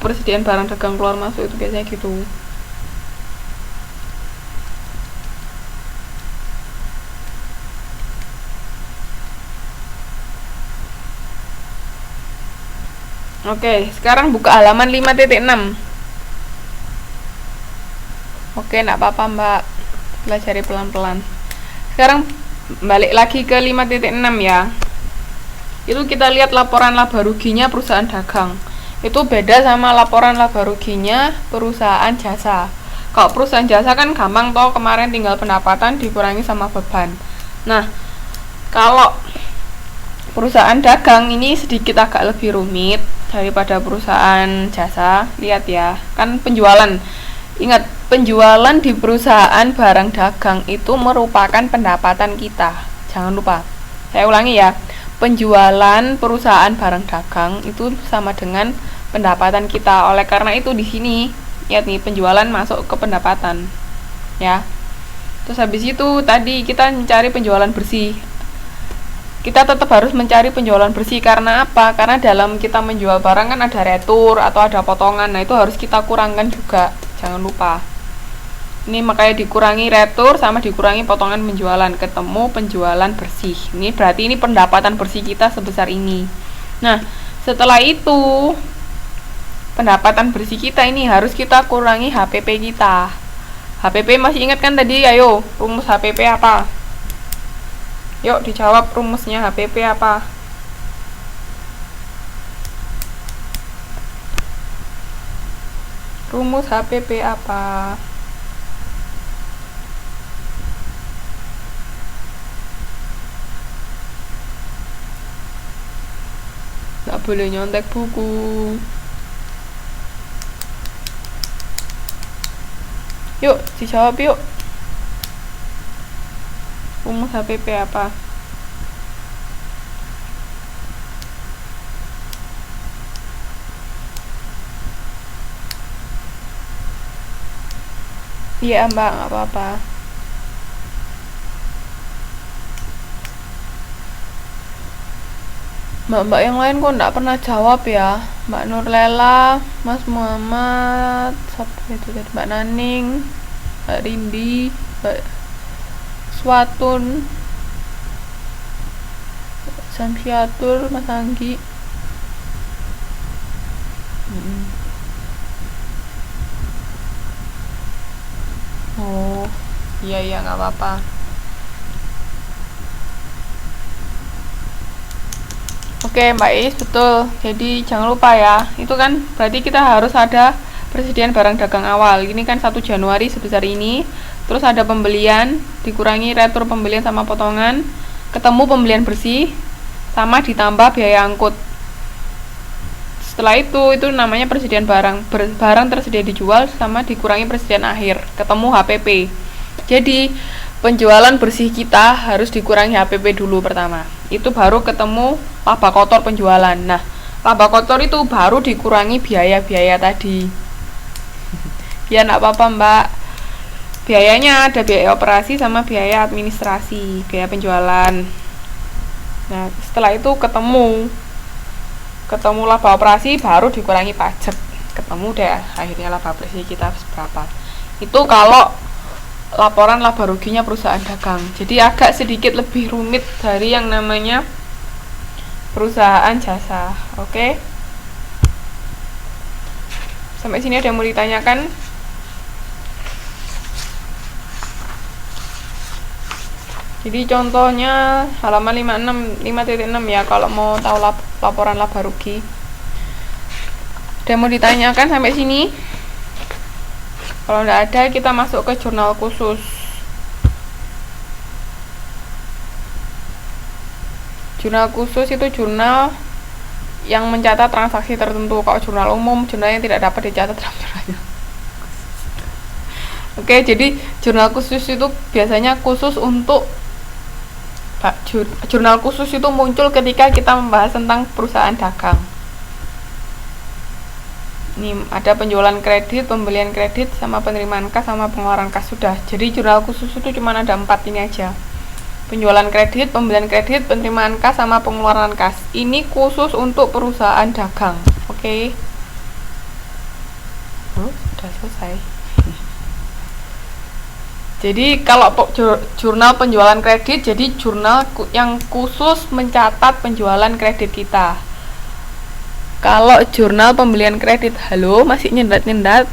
persediaan barang dagang keluar masuk itu biasanya gitu. Oke, sekarang buka halaman 5.6. Oke, enggak apa-apa Mbak, pelajari pelan-pelan. Sekarang balik lagi ke 5.6 ya. Itu kita lihat laporan laba ruginya perusahaan dagang. Itu beda sama laporan laba ruginya perusahaan jasa. Kalau perusahaan jasa kan gampang toh, kemarin tinggal pendapatan dikurangi sama beban. Nah, kalau perusahaan dagang ini sedikit agak lebih rumit daripada perusahaan jasa. Lihat ya, kan penjualan. Ingat, penjualan di perusahaan barang dagang itu merupakan pendapatan kita. Jangan lupa. Saya ulangi ya. Penjualan perusahaan barang dagang itu sama dengan pendapatan kita. Oleh karena itu di sini lihat nih, penjualan masuk ke pendapatan. Ya. Terus habis itu tadi kita mencari penjualan bersih. Kita tetap harus mencari penjualan bersih karena apa? Karena dalam kita menjual barang kan ada retur atau ada potongan. Nah, itu harus kita kurangkan juga. Jangan lupa. Ini makanya dikurangi retur sama dikurangi potongan penjualan, ketemu penjualan bersih. Ini berarti ini pendapatan bersih kita sebesar ini. Nah, setelah itu pendapatan bersih kita ini harus kita kurangi HPP kita. HPP masih ingat kan tadi? Ayo, rumus HPP apa? Yuk dijawab, rumusnya HPP apa? Rumus HPP apa? Nggak boleh nyontek buku. Yuk dijawab yuk. Rumus HPP apa? Iya Mbak, nggak apa-apa. Mbak-mbak yang lain kok nggak pernah jawab ya? Mbak Nurlela, Mas Muhammad, siapa itu tadi? Mbak Naning, Mbak Rindi, Mbak Swatun, Samsiatur, Mas Anggi. Oh, iya nggak apa-apa. Oke Mbak Is, betul. Jadi jangan lupa ya, itu kan berarti kita harus ada persediaan barang dagang awal. Ini kan 1 Januari sebesar ini. Terus ada pembelian, dikurangi retur pembelian sama potongan, ketemu pembelian bersih, sama ditambah biaya angkut. Setelah itu namanya persediaan barang. Barang tersedia dijual sama dikurangi persediaan akhir, ketemu HPP. Jadi penjualan bersih kita harus dikurangi HPP dulu pertama. Itu baru ketemu laba kotor penjualan. Nah, laba kotor itu baru dikurangi biaya-biaya tadi. Ya enggak apa-apa Mbak. Biayanya ada biaya operasi sama biaya administrasi, biaya penjualan. Nah, setelah itu ketemu laba operasi baru dikurangi pajak. Ketemu deh akhirnya laba bersih kita berapa. Itu kalau laporan laba ruginya perusahaan dagang. Jadi agak sedikit lebih rumit dari yang namanya perusahaan jasa. Oke. Sampai sini ada yang mau ditanyakan? Jadi contohnya halaman 5.6 ya kalau mau tahu laporan laba rugi. Ada yang mau ditanyakan sampai sini? Kalau tidak ada, kita masuk ke jurnal khusus. Jurnal khusus itu jurnal yang mencatat transaksi tertentu. Kalau jurnal umum, jurnal yang tidak dapat dicatat dalam jurnalnya. Oke, jadi jurnal khusus itu biasanya khusus untuk jurnal khusus itu muncul ketika kita membahas tentang perusahaan dagang. Ini ada penjualan kredit, pembelian kredit, sama penerimaan kas, sama pengeluaran kas. Sudah. Jadi jurnal khusus itu cuma ada 4 ini aja. Penjualan kredit, pembelian kredit, penerimaan kas, sama pengeluaran kas. Ini khusus untuk perusahaan dagang. Oke. Oh, sudah selesai. Jadi kalau jurnal penjualan kredit, jadi jurnal yang khusus mencatat penjualan kredit kita. Kalau jurnal pembelian kredit, halo, masih nyendat-nyendat.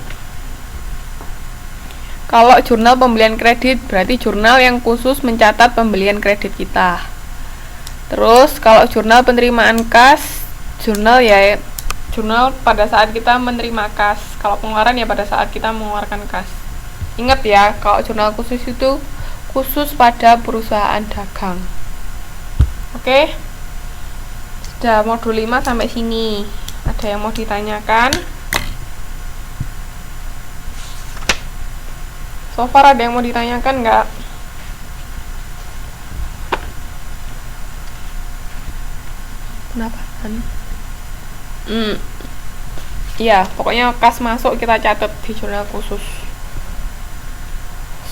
Kalau jurnal pembelian kredit berarti jurnal yang khusus mencatat pembelian kredit kita. Terus kalau jurnal penerimaan kas, jurnal pada saat kita menerima kas. Kalau pengeluaran ya pada saat kita mengeluarkan kas. Ingat ya, kalau jurnal khusus itu khusus pada perusahaan dagang. Oke. Sudah modul 5 sampai sini. Ada yang mau ditanyakan? So far ada yang mau ditanyakan nggak? Kenapa kan? Iya, pokoknya kas masuk kita catat di jurnal khusus.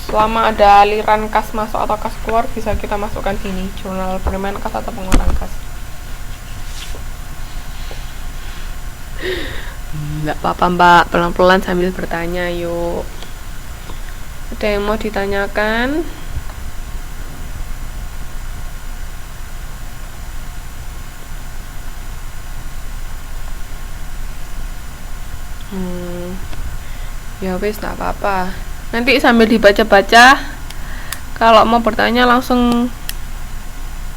Selama ada aliran kas masuk atau kas keluar bisa kita masukkan sini, jurnal penerimaan kas atau pengeluaran kas. Nggak apa-apa mbak, pelan-pelan sambil bertanya yuk. Ada yang mau ditanyakan? Ya wis, nggak apa-apa. Nanti sambil dibaca-baca, kalau mau bertanya langsung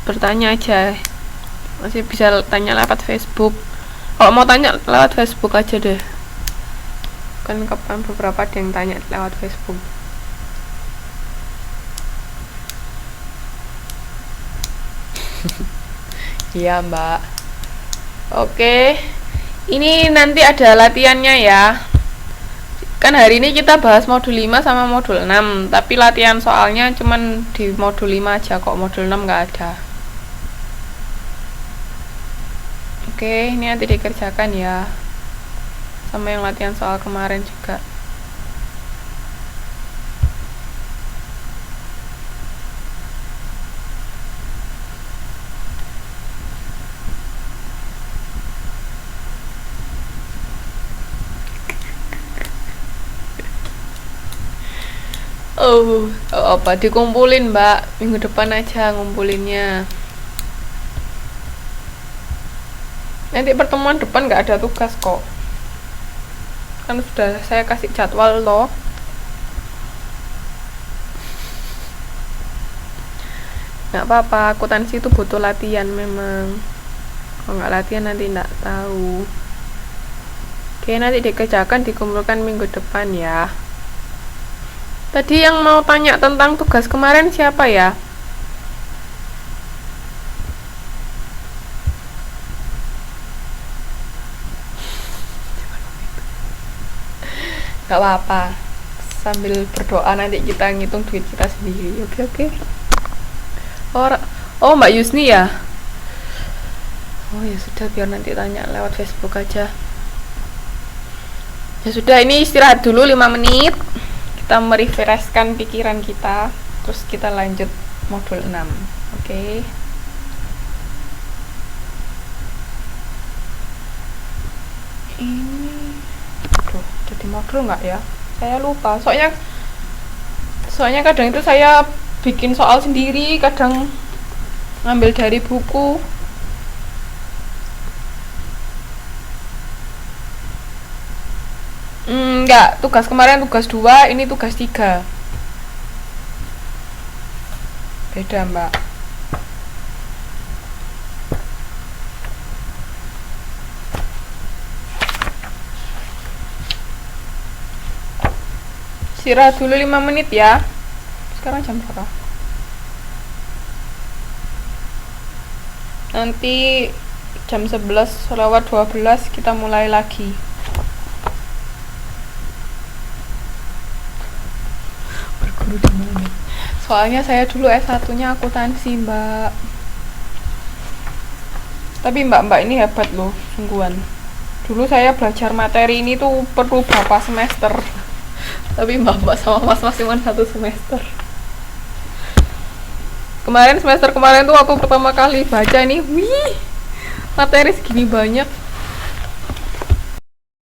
bertanya aja. Masih bisa tanya lewat Facebook. Kalau mau tanya lewat Facebook aja deh. Kan kapan beberapa ada yang tanya lewat Facebook. Iya mbak. Oke, ini nanti ada latihannya ya. Kan hari ini kita bahas modul 5 sama modul 6, tapi latihan soalnya cuman di modul 5 aja kok, modul 6 nggak ada. Oke, ini nanti dikerjakan ya, sama yang latihan soal kemarin juga. Apa dikumpulin mbak, minggu depan aja ngumpulinnya. Nanti pertemuan depan nggak ada tugas kok, kan sudah saya kasih jadwal loh. Nggak apa-apa, akuntansi itu butuh latihan memang. Kalau nggak latihan nanti nggak tahu. Oke, nanti dikerjakan, dikumpulkan minggu depan ya. Tadi yang mau tanya tentang tugas kemarin siapa ya? Gak apa-apa, sambil berdoa nanti kita ngitung duit kita sendiri. Oke. Oh Mbak Yusni ya? Oh ya sudah, biar nanti tanya lewat Facebook aja. Ya sudah, ini istirahat dulu 5 menit. Kita merefreshkan pikiran kita, terus kita lanjut modul 6. Oke. Ini jadi modul nggak ya? Saya lupa. Soalnya kadang itu saya bikin soal sendiri, kadang ngambil dari buku. Enggak, tugas kemarin tugas 2, ini tugas 3. Beda mbak. Istirahat dulu 5 menit ya. Sekarang jam berapa? Nanti jam 11:12 kita mulai lagi. Berguru di mana? Soalnya saya dulu S1-nya akuntansi, Mbak. Tapi mbak-mbak ini hebat loh, sungguhan. Dulu saya belajar materi ini tuh perlu berapa semester. Tapi mbak-mbak sama mas-mas cuma 1 semester. Semester kemarin tuh waktu pertama kali baca ini, wih, materi segini banyak.